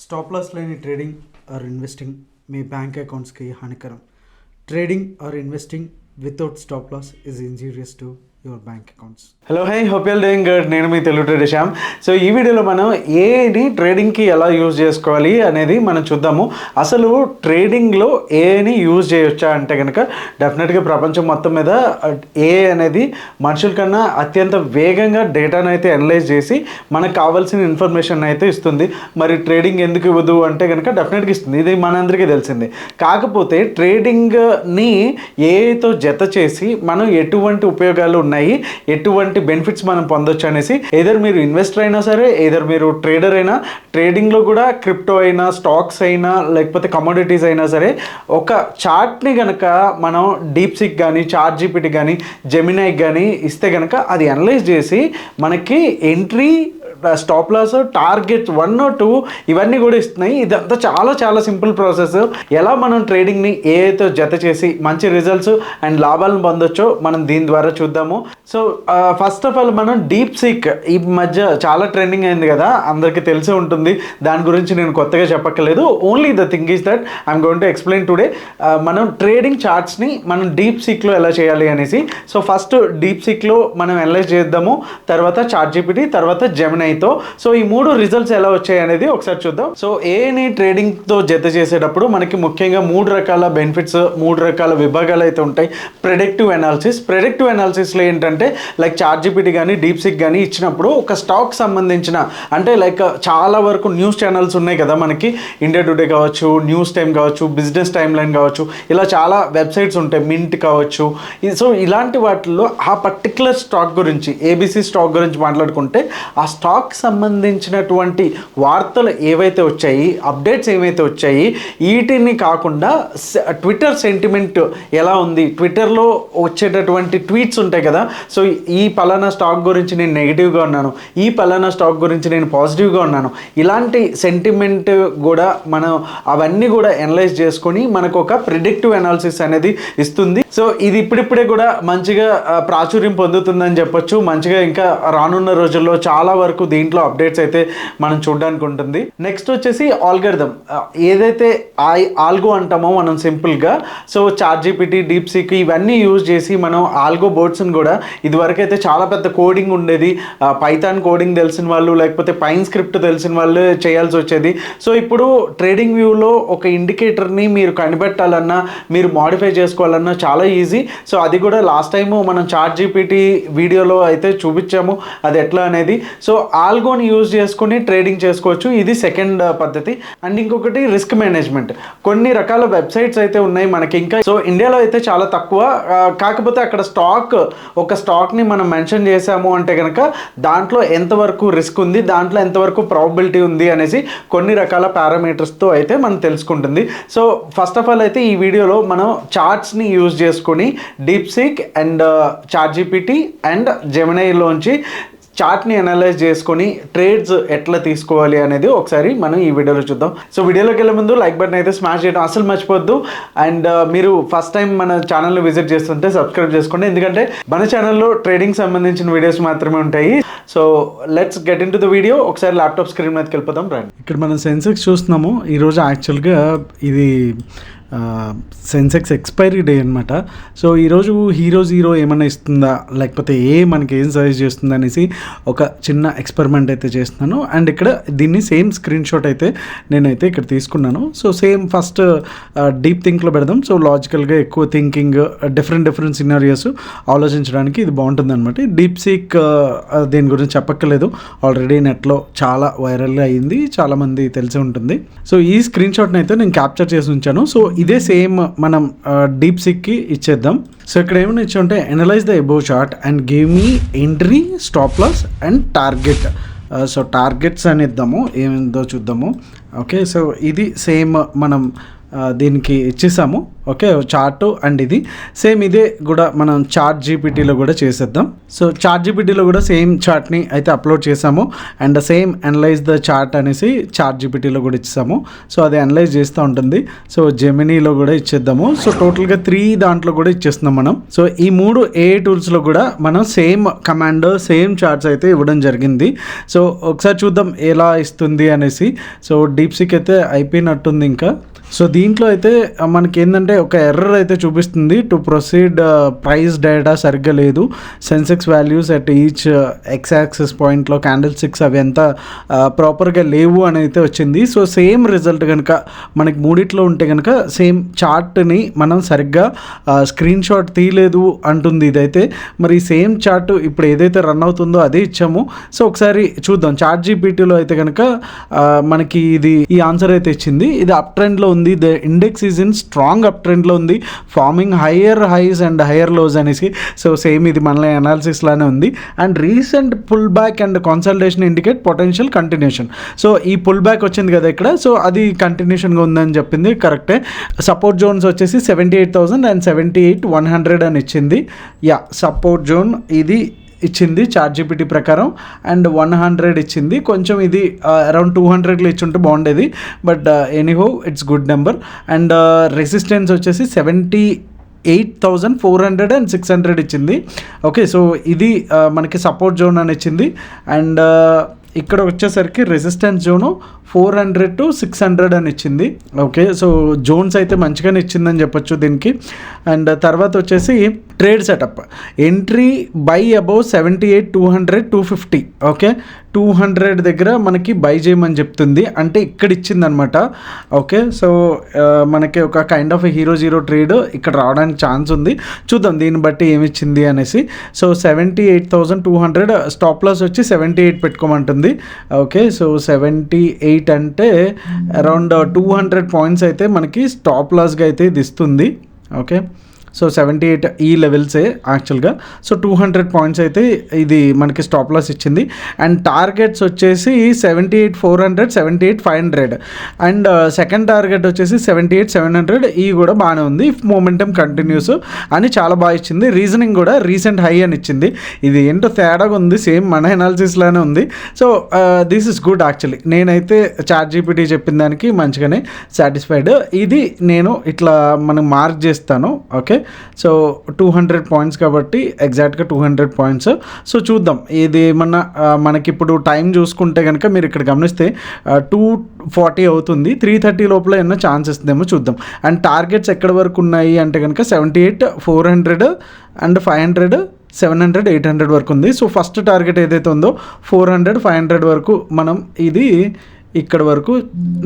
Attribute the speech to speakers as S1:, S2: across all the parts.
S1: Stop loss లేని trading or investing మీ bank అకౌంట్స్కి హానికరం. Trading or investing without stop loss is injurious to your bank accounts. Hello, hi, hope you are doing good. నేను మీ Telugu trader Shyam. So ఈ వీడియోలో మనం ఏని ట్రేడింగ్కి ఎలా యూజ్ చేసుకోవాలి అనేది మనం చూద్దాము. అసలు ట్రేడింగ్లో ఏని యూజ్ చేయొచ్చా అంటే కనుక డెఫినెట్గా ప్రపంచం మొత్తం మీద ఏ అనేది మనుషుల కన్నా అత్యంత వేగంగా డేటాను అయితే అనలైజ్ చేసి మనకు కావాల్సిన ఇన్ఫర్మేషన్ అయితే ఇస్తుంది. మరి ట్రేడింగ్ ఎందుకు ఇవ్వదు అంటే కనుక డెఫినెట్గా ఇస్తుంది, ఇది మనందరికీ తెలిసిందే. కాకపోతే ట్రేడింగ్ని ఏతో జత చేసి మనం ఎటువంటి ఉపయోగాలు ఉన్నాయి, ఎటువంటి బెనిఫిట్స్ మనం పొందొచ్చు అనేసి, ఏదర్ మీరు ఇన్వెస్టర్ అయినా సరే, ఏదర్ మీరు ట్రేడర్ అయినా, ట్రేడింగ్లో కూడా క్రిప్టో అయినా, స్టాక్స్ అయినా, లేకపోతే కమోడిటీస్ అయినా సరే, ఒక చార్ట్ని కనుక మనం డీప్సీక్ కానీ, చాట్ జీపీటీ కానీ, జెమినైకి కానీ ఇస్తే కనుక అది అనలైజ్ చేసి మనకి entry, stop loss, target 1 or 2 ఇవన్నీ కూడా ఇస్తున్నాయి. ఇదంతా చాలా చాలా సింపుల్ ప్రాసెస్. ఎలా మనం ట్రేడింగ్ని ఏతో జత చేసి మంచి రిజల్ట్స్ అండ్ లాభాలను పొందొచ్చో మనం దీని ద్వారా చూద్దాము. సో ఫస్ట్ ఆఫ్ ఆల్ మనం డీప్ సీక్ ఈ మధ్య చాలా ట్రెండింగ్ అయింది కదా, అందరికీ తెలిసే ఉంటుంది. దాని గురించి నేను కొత్తగా చెప్పక్కర్లేదు. Only the thing is that I'm going to explain today. మనం ట్రేడింగ్ చార్ట్స్ని మనం డీప్ సీక్లో ఎలా చేయాలి అనేసి. సో ఫస్ట్ డీప్ సీక్లో మనం అనలైజ్ చేద్దాము, తర్వాత చాట్ జీపీటీ, తర్వాత జెమినై. సో ఈ 3 రిజల్ట్స్ ఎలా వచ్చాయి అనేది ఒకసారి చూద్దాం. సో ఏని ట్రేడింగ్తో జత చేసేటప్పుడు మనకి ముఖ్యంగా 3 రకాల బెనిఫిట్స్, 3 రకాల విభాగాలు అయితే ఉంటాయి. ప్రెడిక్టివ్ అనాలిసిస్లో ఏంటంటే లైక్ చాట్ జీపీటీ కానీ, డీప్సీక్ కానీ ఇచ్చినప్పుడు ఒక స్టాక్ సంబంధించిన, అంటే లైక్ చాలా వరకు న్యూస్ ఛానల్స్ ఉన్నాయి కదా మనకి, ఇండియా టుడే కావచ్చు, న్యూస్ టైమ్ కావచ్చు, బిజినెస్ టైమ్ లైన్ కావచ్చు, ఇలా చాలా వెబ్సైట్స్ ఉంటాయి, మింట్ కావచ్చు. సో ఇలాంటి వాటిల్లో ఆ పర్టికులర్ స్టాక్ గురించి, ఏబీసీ స్టాక్ గురించి మాట్లాడుకుంటే ఆ స్టాక్ సంబంధించినటువంటి వార్తలు ఏవైతే వచ్చాయి, అప్డేట్స్ ఏవైతే వచ్చాయి, వీటిని కాకుండా ట్విట్టర్ సెంటిమెంట్ ఎలా ఉంది, ట్విట్టర్లో వచ్చేటటువంటి ట్వీట్స్ ఉంటాయి కదా. సో ఈ పలానా స్టాక్ గురించి నేను నెగిటివ్గా ఉన్నాను, ఈ పలానా స్టాక్ గురించి నేను పాజిటివ్గా ఉన్నాను, ఇలాంటి సెంటిమెంట్ కూడా మనం అవన్నీ కూడా అనలైజ్ చేసుకొని మనకు ఒక ప్రిడిక్టివ్ అనాలిసిస్ అనేది ఇస్తుంది. సో ఇది ఇప్పుడిప్పుడే కూడా మంచిగా ప్రాచుర్యం పొందుతుందని చెప్పొచ్చు. మంచిగా ఇంకా రానున్న రోజుల్లో చాలా వరకు దీంట్లో అప్డేట్స్ అయితే మనం చూడడానికి ఉంటుంది. నెక్స్ట్ వచ్చేసి ఆల్గరిథం, ఏదైతే ఆల్గో అంటామో మనం సింపుల్గా. సో చాట్ జీపీటీ, డీప్సీక్ ఇవన్నీ యూజ్ చేసి మనం ఆల్గో బోర్డ్స్ని కూడా, ఇదివరకు అయితే చాలా పెద్ద కోడింగ్ ఉండేది, పైథాన్ కోడింగ్ తెలిసిన వాళ్ళు లేకపోతే పైన్ స్క్రిప్ట్ తెలిసిన వాళ్ళు చేయాల్సి వచ్చేది. సో ఇప్పుడు ట్రేడింగ్ వ్యూలో ఒక ఇండికేటర్ని మీరు కనిపెట్టాలన్నా, మీరు మాడిఫై చేసుకోవాలన్నా చాలా ఈజీ. సో అది కూడా లాస్ట్ టైము మనం చాట్ జీపీటీ వీడియోలో అయితే చూపించాము అది ఎట్లా అనేది. సో ఆల్గోని యూజ్ చేసుకుని ట్రేడింగ్ చేసుకోవచ్చు, ఇది సెకండ్ పద్ధతి. అండ్ ఇంకొకటి రిస్క్ మేనేజ్మెంట్. కొన్ని రకాల వెబ్సైట్స్ అయితే ఉన్నాయి మనకి ఇంకా. సో ఇండియాలో అయితే చాలా తక్కువ, కాకపోతే అక్కడ ఒక స్టాక్ని మనం మెన్షన్ చేసాము అంటే కనుక దాంట్లో ఎంతవరకు రిస్క్ ఉంది, దాంట్లో ఎంతవరకు ప్రాబబిలిటీ ఉంది అనేసి కొన్ని రకాల పారామీటర్స్తో అయితే మనం తెలుసుకుంటుంది. సో ఫస్ట్ ఆఫ్ ఆల్ అయితే ఈ వీడియోలో మనం చార్ట్స్ని యూజ్ చేసుకొని DeepSeek and ChatGPT and జెమినైలోంచి చార్ట్ని అనలైజ్ చేసుకొని ట్రేడ్స్ ఎట్లా తీసుకోవాలి అనేది ఒకసారి మనం ఈ వీడియోలో చూద్దాం. సో వీడియోలోకి వెళ్ళే ముందు లైక్ బటన్ అయితే స్మాష్ చేయడం అసలు మర్చిపోద్దు. అండ్ మీరు ఫస్ట్ టైం మన ఛానల్ని విజిట్ చేస్తుంటే సబ్స్క్రైబ్ చేసుకోండి, ఎందుకంటే మన ఛానల్లో ట్రేడింగ్ సంబంధించిన వీడియోస్ మాత్రమే ఉంటాయి. So let's get in to the video. ఒకసారి ల్యాప్టాప్ స్క్రీన్ మీదకి వెళ్ళిపోతాం రండి. ఇక్కడ మనం సెన్సెక్స్ చూస్తున్నాము. ఈరోజు యాక్చువల్గా ఇది సెన్సెక్స్ ఎక్స్పైరీ డే అనమాట. సో ఈరోజు హీరో ఏమైనా ఇస్తుందా, లేకపోతే మనకి ఏం సజెస్ట్ చేస్తుంది అనేసి ఒక చిన్న ఎక్స్పెరిమెంట్ అయితే చేస్తున్నాను. అండ్ ఇక్కడ దీన్ని సేమ్ స్క్రీన్ షాట్ అయితే నేనైతే ఇక్కడ తీసుకున్నాను. సో సేమ్ ఫస్ట్ డీప్ థింక్లో పెడదాం. సో లాజికల్గా ఎక్కువ థింకింగ్, డిఫరెంట్ సినారియోస్ ఆలోచించడానికి ఇది బాగుంటుంది అనమాట. డీప్సీక్ దీని గురించి చెప్పక్కర్లేదు, ఆల్రెడీ నెట్లో చాలా వైరల్గా అయ్యింది, చాలామంది తెలిసి ఉంటుంది. సో ఈ స్క్రీన్ షాట్ని అయితే నేను క్యాప్చర్ చేసి ఉంచాను. సో ఇదే సేమ్ మనం డీప్సీక్కి ఇచ్చేద్దాం. సో ఇక్కడ ఏమైనా ఇచ్చామంటే analyse the above chart and give me entry, stop loss and target. So targets అని ఇద్దాము, ఏమిందో చూద్దాము. ఓకే, సో ఇది సేమ్ మనం దీనికి ఇచ్చేసాము. ఓకే, చార్ట్ అండ్ ఇది సేమ్ ఇదే కూడా మనం చాట్ జీపీటీలో కూడా చేసేద్దాం. సో చాట్ జీపీటీలో కూడా సేమ్ చార్ట్ని అయితే అప్లోడ్ చేసాము and same analyse the chart అనేసి చాట్ జీపీటీలో కూడా ఇచ్చేసాము. సో అది అనలైజ్ చేస్తూ ఉంటుంది. సో జెమినీలో కూడా ఇచ్చేద్దాము. సో టోటల్గా 3 దాంట్లో కూడా ఇచ్చేస్తున్నాం మనం. సో ఈ 3 AI టూల్స్లో కూడా మనం సేమ్ కమాండ్ సేమ్ చార్ట్స్ అయితే ఇవ్వడం జరిగింది. సో ఒకసారి చూద్దాం ఎలా ఇస్తుంది అనేసి. సో డీప్సీక్ అయితే అయిపోయినట్టుంది ఇంకా. సో దీంట్లో అయితే మనకి ఏంటంటే ఒక ఎర్రర్ అయితే చూపిస్తుంది. టు ప్రొసీడ్ ప్రైస్ డేటా సరిగ్గా లేదు. Sensex values at each X axis పాయింట్లో క్యాండిల్ స్టిక్స్ అవి ఎంత ప్రాపర్గా లేవు అని అయితే వచ్చింది. సో సేమ్ రిజల్ట్ కనుక మనకి మూడిట్లో ఉంటే కనుక సేమ్ చార్ట్ని మనం సరిగ్గా స్క్రీన్ షాట్ తీయలేదు అంటుంది ఇదైతే. మరి సేమ్ చార్ట్ ఇప్పుడు ఏదైతే రన్ అవుతుందో అదే ఇచ్చాము. సో ఒకసారి చూద్దాం. చాట్ జీపీటీలో అయితే కనుక మనకి ఇది ఈ ఆన్సర్ అయితే ఇచ్చింది. ఇది అప్ ట్రెండ్లో ఉంది. The index is in strong up ట్రెండ్లో ఉంది, forming higher highs and higher lows అనేసి. సో సేమ్ ఇది మన అనాలిసిస్ లానే ఉంది. And recent pull back and consultation indicate potential continuation. So ఈ పుల్ బ్యాక్ వచ్చింది కదా ఇక్కడ, సో అది కంటిన్యూషన్గా ఉందని చెప్పింది. కరెక్టే. సపోర్ట్ జోన్స్ వచ్చేసి 78,000 అండ్ 78,100 అని ఇచ్చింది. యా, సపోర్ట్ జోన్ ఇది ఇచ్చింది చాట్ జీపీటీ ప్రకారం. అండ్ 100 ఇచ్చింది. కొంచెం ఇది అరౌండ్ 200లో ఇచ్చుంటే బాగుండేది. But anyhow it's good number. And resistance వచ్చేసి 78,400 అండ్ 600 ఇచ్చింది. ఓకే, సో ఇది మనకి సపోర్ట్ జోన్ అని ఇచ్చింది. అండ్ ఇక్కడ వచ్చేసరికి రెసిస్టెన్స్ జోను 400 to 600 అని ఇచ్చింది. ఓకే, సో జోన్స్ అయితే మంచిగానే ఇచ్చిందని చెప్పొచ్చు దీనికి. అండ్ తర్వాత వచ్చేసి trade setup entry by above 78,200 250. Okay, 200 దగ్గర మనకి బై చేయమని చెప్తుంది, అంటే ఇక్కడ ఇచ్చిందనమాట. ఓకే, సో మనకి ఒక kind of hero zero trade ఇక్కడ రావడానికి ఛాన్స్ ఉంది. చూద్దాం దీన్ని బట్టి ఏమి ఇచ్చింది అనేసి. సో 78,200 స్టాప్ లాస్ వచ్చి 78 పెట్టుకోమంటుంది. ఓకే, సో 78 అంటే అరౌండ్ 200 పాయింట్స్ అయితే మనకి స్టాప్ లాస్గా అయితే ఇది ఇస్తుంది. ఓకే, సో 78 ఈ లెవెల్సే యాక్చువల్గా. సో 200 పాయింట్స్ అయితే ఇది మనకి స్టాప్ లాస్ ఇచ్చింది. అండ్ టార్గెట్స్ వచ్చేసి 78,400 78,500 అండ్ సెకండ్ టార్గెట్ వచ్చేసి 78,700. ఈ కూడా బాగానే ఉంది. ఇఫ్ మొమెంటమ్ కంటిన్యూస్ అని చాలా బాగా ఇచ్చింది. రీజనింగ్ కూడా రీసెంట్ హై అని ఇచ్చింది. ఇది ఏంటో తేడాగా ఉంది, సేమ్ మన అనాలిసిస్లోనే ఉంది. So this is good actually. నేనైతే చాట్ జీపీటీ చెప్పిన దానికి మంచిగానే సాటిస్ఫైడ్. ఇది నేను ఇట్లా మనం మార్క్ చేస్తాను. ఓకే, సో 200 పాయింట్స్ కాబట్టి ఎగ్జాక్ట్గా 200 పాయింట్స్. సో చూద్దాం ఇది ఏమన్నా మనకి ఇప్పుడు టైం చూసుకుంటే కనుక మీరు ఇక్కడ గమనిస్తే 2:40 అవుతుంది. 3:30 లోపల ఏమన్నా ఛాన్స్ ఇస్తుందేమో చూద్దాం. అండ్ టార్గెట్స్ ఎక్కడి వరకు ఉన్నాయి అంటే కనుక 78,400 అండ్ 500 700 800 వరకు ఉంది. సో ఫస్ట్ టార్గెట్ ఏదైతే ఉందో 400 500 వరకు మనం ఇది ఇక్కడ వరకు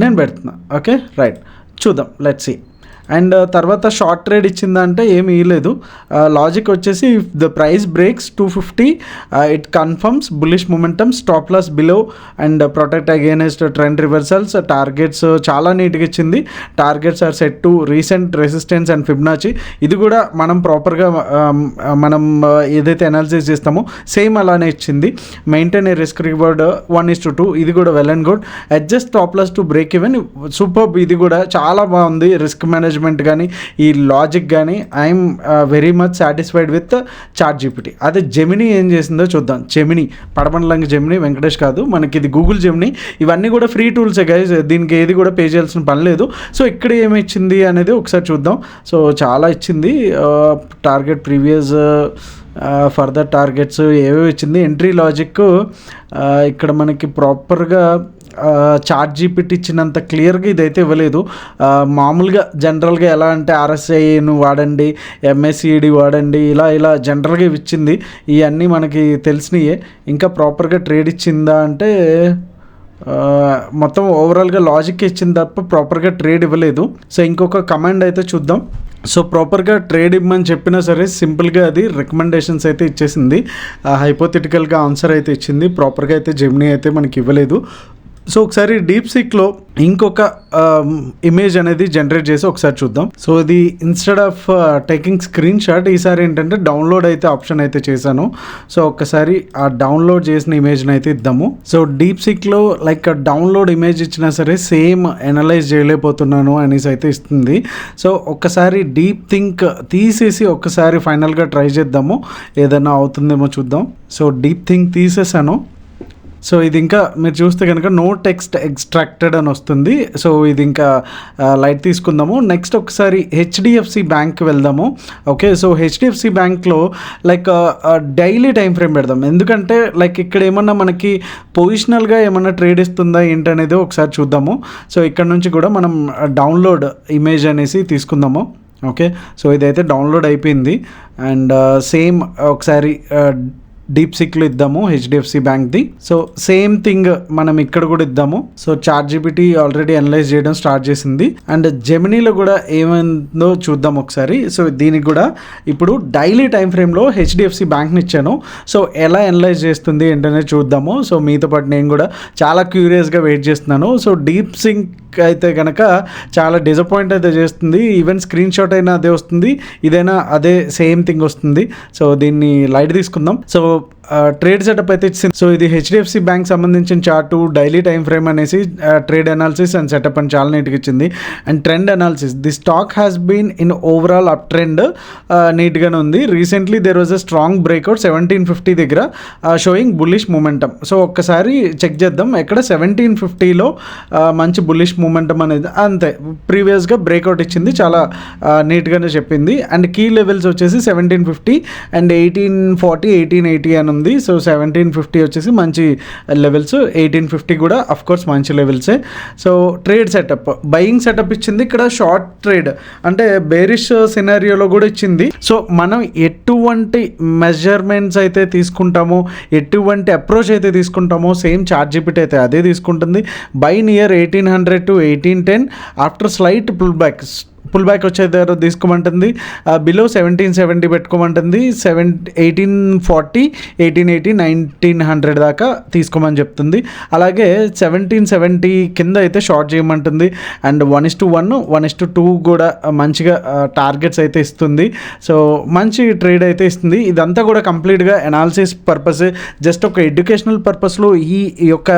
S1: నేను పెడుతున్నా. ఓకే, రైట్, చూద్దాం, లెట్స్ సీ. అండ్ తర్వాత షార్ట్ ట్రేడ్ ఇచ్చిందంటే ఏమీ ఇవ్వలేదు. లాజిక్ వచ్చేసి if the price breaks 250 it confirms bullish momentum, stop loss below and protect against trend reversals. Targets చాలా నీట్గా ఇచ్చింది. Targets are set to recent resistance and Fibonacci. ఇది కూడా మనం ప్రాపర్గా మనం ఏదైతే అనాలిసిస్ చేస్తామో సేమ్ అలానే ఇచ్చింది. Maintain a risk reward 1:2. ఇది కూడా well and good. Adjust stop loss to break even, super. ఇది కూడా చాలా బాగుంది. రిస్క్ మేనేజ్మెంట్ కానీ ఈ లాజిక్ కానీ I'm very much satisfied with ChatGPT. అదే జెమినీ ఏం చేసిందో చూద్దాం. జెమినీ పడమనలంగా జెమినీ, వెంకటేష్ కాదు, మనకి ఇది గూగుల్ జెమినీ. ఇవన్నీ కూడా ఫ్రీ టూల్సే గైస్, దీనికి ఏది కూడా పే చేయాల్సిన పని లేదు. సో ఇక్కడ ఏమి ఇచ్చింది అనేది ఒకసారి చూద్దాం. సో చాలా ఇచ్చింది. టార్గెట్ ప్రీవియస్ ఫర్దర్ టార్గెట్స్ ఏవేవి ఇచ్చింది. ఎంట్రీ లాజిక్ ఇక్కడ మనకి ప్రాపర్గా చాట్ జీపీటీ ఇచ్చినంత క్లియర్గా ఇదైతే ఇవ్వలేదు. మామూలుగా జనరల్గా ఎలా అంటే RSIను వాడండి, MACD వాడండి, ఇలా జనరల్గా ఇవి ఇచ్చింది. ఇవన్నీ మనకి తెలిసినయే. ఇంకా ప్రాపర్గా ట్రేడ్ ఇచ్చిందా అంటే మొత్తం ఓవరాల్గా లాజిక్ ఇచ్చింది తప్ప ప్రాపర్గా ట్రేడ్ ఇవ్వలేదు. సో ఇంకొక కమాండ్ అయితే చూద్దాం. సో ప్రాపర్గా ట్రేడ్ ఇవ్వమని చెప్పినా సరే సింపుల్గా అది రికమెండేషన్స్ అయితే ఇచ్చేసింది. హైపోథెటికల్గా ఆన్సర్ అయితే ఇచ్చింది. ప్రాపర్గా అయితే జెమినీ అయితే మనకి ఇవ్వలేదు. సో ఒకసారి డీప్ సీక్లో ఇంకొక ఇమేజ్ అనేది జనరేట్ చేసి ఒకసారి చూద్దాం. సో ఇది instead of taking screen shot ఈసారి ఏంటంటే డౌన్లోడ్ అయితే ఆప్షన్ అయితే చేశాను. సో ఒక్కసారి ఆ డౌన్లోడ్ చేసిన ఇమేజ్ని అయితే ఇద్దాము. సో డీప్ సీక్లో లైక్ డౌన్లోడ్ ఇమేజ్ ఇచ్చినా సరే సేమ్ అనలైజ్ చేయలేకపోతున్నాను అనేసి అయితే ఇస్తుంది. సో ఒక్కసారి డీప్ థింక్ తీసేసి ఒక్కసారి ఫైనల్గా ట్రై చేద్దాము, ఏదైనా అవుతుందేమో చూద్దాం. సో డీప్ థింక్ తీసేసాను. సో ఇది ఇంకా మీరు చూస్తే కనుక నో టెక్స్ట్ ఎక్స్ట్రాక్టెడ్ అని వస్తుంది. సో ఇది ఇంకా లైట్ తీసుకుందాము. నెక్స్ట్ ఒకసారి హెచ్డిఎఫ్సి బ్యాంక్కి వెళ్దాము. ఓకే, సో హెచ్డిఎఫ్సి బ్యాంక్లో లైక్ డైలీ టైం ఫ్రేమ్ పెడదాం, ఎందుకంటే లైక్ ఇక్కడ ఏమన్నా మనకి పొజిషనల్గా ఏమన్నా ట్రేడ్ ఇస్తుందా ఏంటనేది ఒకసారి చూద్దాము. సో ఇక్కడ నుంచి కూడా మనం డౌన్లోడ్ ఇమేజ్ అనేసి తీసుకుందాము. ఓకే, సో ఇదైతే డౌన్లోడ్ అయిపోయింది. అండ్ సేమ్ ఒకసారి డీప్ సీక్లో ఇద్దాము హెచ్డిఎఫ్సి బ్యాంక్ది. సో సేమ్ థింగ్ మనం ఇక్కడ కూడా ఇద్దాము. సో చాట్‌జిపిటి ఆల్రెడీ అనలైజ్ చేయడం స్టార్ట్ చేసింది. అండ్ జెమినీలో కూడా ఏమైందో చూద్దాం ఒకసారి. సో దీనికి కూడా ఇప్పుడు డైలీ టైం ఫ్రేమ్లో హెచ్డిఎఫ్సి బ్యాంక్ని ఇచ్చాను. సో ఎలా అనలైజ్ చేస్తుంది ఏంటనే చూద్దాము. సో మీతో పాటు నేను కూడా చాలా క్యూరియస్గా వెయిట్ చేస్తున్నాను. సో డీప్ సింక్ అయితే కనుక చాలా డిసప్పాయింట్ అయితే చేస్తుంది. ఈవెన్ స్క్రీన్ షాట్ అయినా అదే వస్తుంది, ఇదైనా అదే సేమ్ థింగ్ వస్తుంది. సో దీన్ని లైట్ తీసుకుందాం. సో ట్రేడ్ సెటప్ అయితే ఇచ్చింది. సో ఇది హెచ్డిఎఫ్సి బ్యాంక్ సంబంధించిన చార్టు, డైలీ టైం ఫ్రేమ్ అనేసి ట్రేడ్ అనాలిసిస్ అండ్ సెటప్ అని చాలా నీట్గా ఇచ్చింది. And trend analysis, the stock has been in overall up trend, నీట్గానే ఉంది. Recently there was a strong breakout 1750 దగ్గర షోయింగ్ బుల్లిష్ మూమెంటమ్. సో ఒక్కసారి చెక్ చేద్దాం, ఎక్కడ 1750లో మంచి బుల్లిష్ మూమెంటమ్ అనేది అంతే ప్రీవియస్గా బ్రేక్అవుట్ ఇచ్చింది, చాలా నీట్గానే చెప్పింది. అండ్ కీ లెవెల్స్ వచ్చేసి 1750 అండ్ 1840 1880 అని ఉంది. సో 1750 వచ్చేసి మంచి లెవెల్స్, 1850 కూడా అఫ్ కోర్స్ మంచి లెవెల్సే. So trade setup, buying setup ఇచ్చింది. ఇక్కడ షార్ట్ ట్రేడ్ అంటే బేరిష్ సినారియోలో కూడా ఇచ్చింది. సో మనం ఎటువంటి మెజర్మెంట్స్ అయితే తీసుకుంటామో, ఎటువంటి అప్రోచ్ అయితే తీసుకుంటామో సేమ్ చాట్‌జిపిటి అయితే అదే తీసుకుంటుంది. Buy near 1800 to 1810 after slight pull back వచ్చే దగ్గర తీసుకోమంటుంది. బిలో 1770 పెట్టుకోమంటుంది. 1840 1880 1900 దాకా తీసుకోమని చెప్తుంది. అలాగే 1770 కింద అయితే షార్ట్ చేయమంటుంది. అండ్ 1:1 1:2 కూడా మంచిగా టార్గెట్స్ అయితే ఇస్తుంది. సో మంచి ట్రేడ్ అయితే ఇస్తుంది. ఇదంతా కూడా కంప్లీట్గా అనాలిసిస్ పర్పస్, జస్ట్ ఒక ఎడ్యుకేషనల్ పర్పస్లో ఈ యొక్క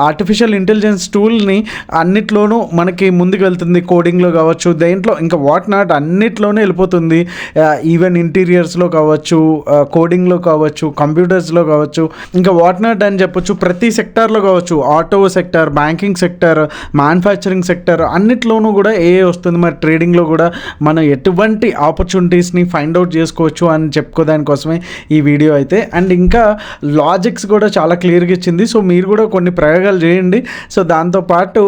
S1: ఆర్టిఫిషియల్ ఇంటెలిజెన్స్ టూల్ని అన్నిట్లోనూ మనకి ముందుకు వెళ్తుంది. కోడింగ్లో కావచ్చు, దేంట్లో ఇంకా వాట్ నాట్ అన్నిట్లోనే వెళ్ళిపోతుంది. ఈవెన్ ఇంటీరియర్స్లో కావచ్చు, కోడింగ్లో కావచ్చు, కంప్యూటర్స్లో కావచ్చు, ఇంకా వాట్ నాట్ అని చెప్పొచ్చు. ప్రతి సెక్టార్లో కావచ్చు, auto sector, banking sector, manufacturing sector అన్నిట్లోనూ కూడా వస్తుంది. మరి ట్రేడింగ్లో కూడా మనం ఎటువంటి ఆపర్చునిటీస్ని ఫైండ్ అవుట్ చేసుకోవచ్చు అని చెప్పుకోదానికోసమే ఈ వీడియో అయితే. అండ్ ఇంకా లాజిక్స్ కూడా చాలా క్లియర్గా ఇచ్చింది. సో మీరు కూడా కొన్ని ప్రయోగాలు చేయండి. సో దాంతోపాటు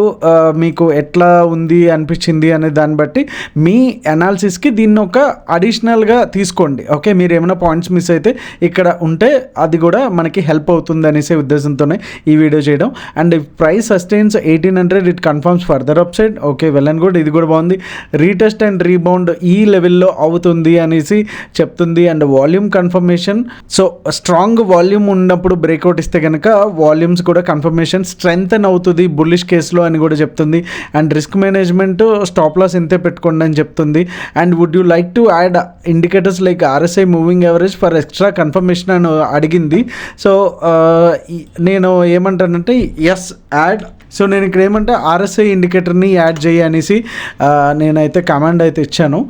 S1: మీకు ఎట్లా ఉంది అనిపించింది అనే దాన్ని బట్టి మీ అనాలిసిస్కి దీన్ని ఒక అడిషనల్గా తీసుకోండి. ఓకే, మీరు ఏమైనా పాయింట్స్ మిస్ అయితే ఇక్కడ ఉంటే అది కూడా మనకి హెల్ప్ అవుతుంది అనేసే ఉద్దేశంతోనే ఈ వీడియో చేయడం. And price sustains 1800 it confirms further up side. Okay, well and good, ఇది కూడా బాగుంది. రీటెస్ట్ అండ్ రీబౌండ్ ఈ లెవెల్లో అవుతుంది అనేసి చెప్తుంది. And volume confirmation, so strong volume ఉన్నప్పుడు బ్రేక్అవుట్ ఇస్తే కనుక వాల్యూమ్స్ కూడా కన్ఫర్మేషన్ స్ట్రెంగ్తెన్ అవుతుంది బుల్లిష్ కేసులో అని కూడా చెప్తుంది. And risk management, stop loss ఇంతే పెట్టుకోండి అని చెప్తుంది. And would you like to add indicators like RSI moving average for extra confirmation అని అడిగింది. సో నేను ఏమంటానంటే ఎస్ యాడ్. సో నేను ఇక్కడ ఏమంటే RSI ఇండికేటర్ని యాడ్ చేయి అనేసి నేనైతే కమాండ్ అయితే ఇచ్చాను.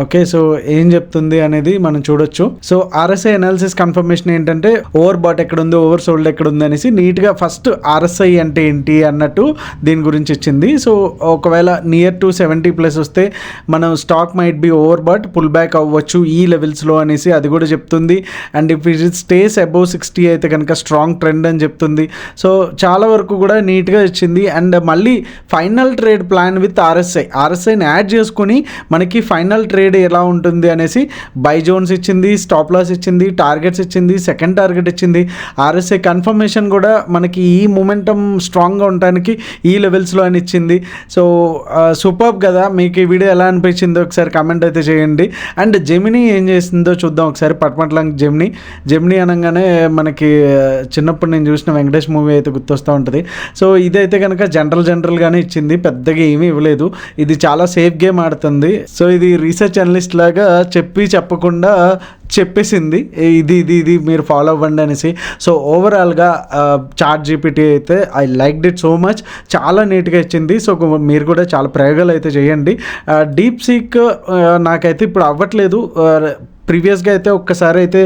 S1: ఓకే, సో ఏం చెప్తుంది అనేది మనం చూడొచ్చు. సో RSI అనాలిసిస్ కన్ఫర్మేషన్ ఏంటంటే ఓవర్ బాట్ ఎక్కడ ఉంది, ఓవర్ సోల్డ్ ఎక్కడ ఉంది అనేసి నీట్గా ఫస్ట్ RSI అంటే ఏంటి అన్నట్టు దీని గురించి ఇచ్చింది. సో ఒకవేళ నియర్ టు 70+ వస్తే మనం stock might be overbought, pull back అవ్వచ్చు ఈ లెవెల్స్లో అనేసి అది కూడా చెప్తుంది. And if it stays above 60 అయితే కనుక స్ట్రాంగ్ ట్రెండ్ అని చెప్తుంది. సో చాలా వరకు కూడా నీట్గా ఇచ్చింది. అండ్ మళ్ళీ ఫైనల్ ట్రేడ్ ప్లాన్ విత్ RSIని యాడ్ చేసుకొని మనకి ఫైనల్ ట్రేడ్ ట్రేడ్ ఎలా ఉంటుంది అనేసి బై జోన్స్ ఇచ్చింది, స్టాప్ లాస్ ఇచ్చింది, టార్గెట్స్ ఇచ్చింది, సెకండ్ టార్గెట్ ఇచ్చింది, ఆర్ఎస్ఐ కన్ఫర్మేషన్ కూడా మనకి ఈ మొమెంటం స్ట్రాంగ్గా ఉండడానికి ఈ లెవెల్స్లో అని ఇచ్చింది. సో సూపర్బ్ కదా. మీకు ఈ వీడియో ఎలా అనిపించిందో ఒకసారి కామెంట్ అయితే చేయండి. అండ్ జెమినీ ఏం చేసిందో చూద్దాం ఒకసారి. పట్మట్లంగ్ జెమినీ అనగానే మనకి చిన్నప్పుడు నేను చూసిన వెంకటేష్ మూవీ అయితే గుర్తొస్తూ ఉంటుంది. సో ఇదైతే కనుక జనరల్గానే ఇచ్చింది, పెద్దగా ఏమీ ఇవ్వలేదు. ఇది చాలా సేఫ్ గేమ్ ఆడుతుంది. సో ఇది రీసెర్చ్ అనలిస్ట్ లాగా చెప్పకుండా చెప్పేసింది ఇది మీరు ఫాలో అవ్వండి అనేసి. సో ఓవరాల్గా చాట్ జీపీటీ అయితే I liked it so much, చాలా నీట్గా ఇచ్చింది. సో మీరు కూడా చాలా ప్రయోగాలు అయితే చేయండి. డీప్ సీక్ నాకైతే ఇప్పుడు అవ్వట్లేదు. ప్రీవియస్గా అయితే ఒక్కసారి అయితే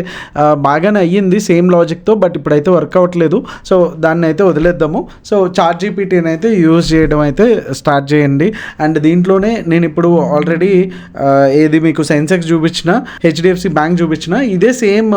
S1: బాగానే అయ్యింది సేమ్ లాజిక్తో, బట్ ఇప్పుడైతే వర్క్ అవ్వట్లేదు. సో దాన్ని అయితే వదిలేద్దాము. సో చాట్ జీపీటీని అయితే యూజ్ చేయడం అయితే స్టార్ట్ చేయండి. అండ్ దీంట్లోనే నేను ఇప్పుడు ఆల్రెడీ ఏది మీకు సెన్సెక్స్ చూపించిన, హెచ్డిఎఫ్సి బ్యాంక్ చూపించిన, ఇదే సేమ్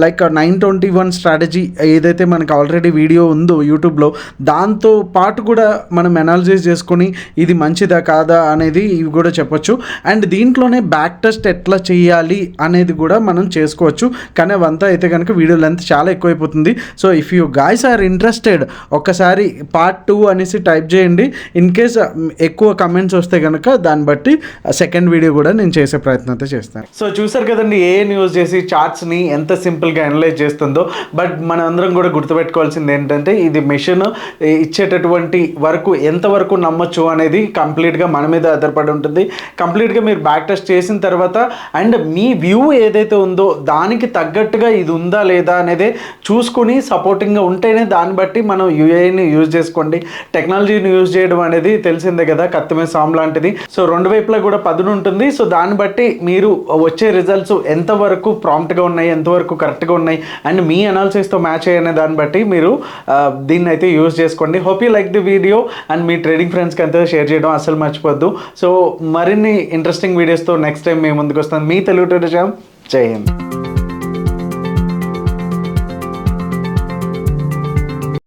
S1: లైక్ 921 స్ట్రాటజీ ఏదైతే మనకు ఆల్రెడీ వీడియో ఉందో యూట్యూబ్లో, దాంతో పాటు కూడా మనం అనాలిసిస్ చేసుకొని ఇది మంచిదా కాదా అనేది ఇవి కూడా చెప్పొచ్చు. అండ్ దీంట్లోనే బ్యాక్ టెస్ట్ ఎట్లా చేయాలి అనేది కూడా మనం చేసుకోవచ్చు. కానీ అవంతా అయితే కనుక వీడియో లెంత్ చాలా ఎక్కువైపోతుంది. So if you guys are interested ఒక్కసారి పార్ట్ 2 అనేసి టైప్ చేయండి. ఇన్ కేస్ ఎక్కువ కమెంట్స్ వస్తే కనుక దాన్ని బట్టి సెకండ్ వీడియో కూడా నేను చేసే ప్రయత్నం అయితే చేస్తాను. సో చూసారు కదండి ఏఐని యూజ్ చేసి చార్ట్స్ని ఎంత సింపుల్గా అనలైజ్ చేస్తుందో. బట్ మనం అందరం కూడా గుర్తుపెట్టుకోవాల్సింది ఏంటంటే ఇది మెషిన్ ఇచ్చేటటువంటి వరకు ఎంతవరకు నమ్మొచ్చు అనేది కంప్లీట్గా మన మీద ఆధారపడి ఉంటుంది. కంప్లీట్గా మీరు బ్యాక్ టెస్ట్ చేసిన తర్వాత అండ్ మీ వ్యూ ఏదైతే ఉందో దానికి తగ్గట్టుగా ఇది ఉందా లేదా అనేది చూసుకుని సపోర్టింగ్గా ఉంటేనే దాన్ని బట్టి మనం యూఏని యూజ్ చేసుకోండి. టెక్నాలజీని యూజ్ చేయడం అనేది తెలిసిందే కదా, కత్తిమే సామ్ లాంటిది. సో రెండు వైపులా కూడా పదును ఉంటుంది. సో దాన్ని బట్టి మీరు వచ్చే రిజల్ట్స్ ఎంతవరకు ప్రాంప్ట్గా ఉన్నాయి, ఎంతవరకు కరెక్ట్గా ఉన్నాయి అండ్ మీ అనాలిసిస్తో మ్యాచ్ అయ్యనే దాన్ని బట్టి మీరు దీన్ని అయితే యూజ్ చేసుకోండి. Hope you like the video and me trading ఫ్రెండ్స్కి అంతా షేర్ చేయడం అసలు మర్చిపోద్దు. సో మరిన్ని ఇంట్రెస్టింగ్ వీడియోస్తో నెక్స్ట్ టైం మేము ముందుకు వస్తాం. మీ తెలుగు జై హింద్.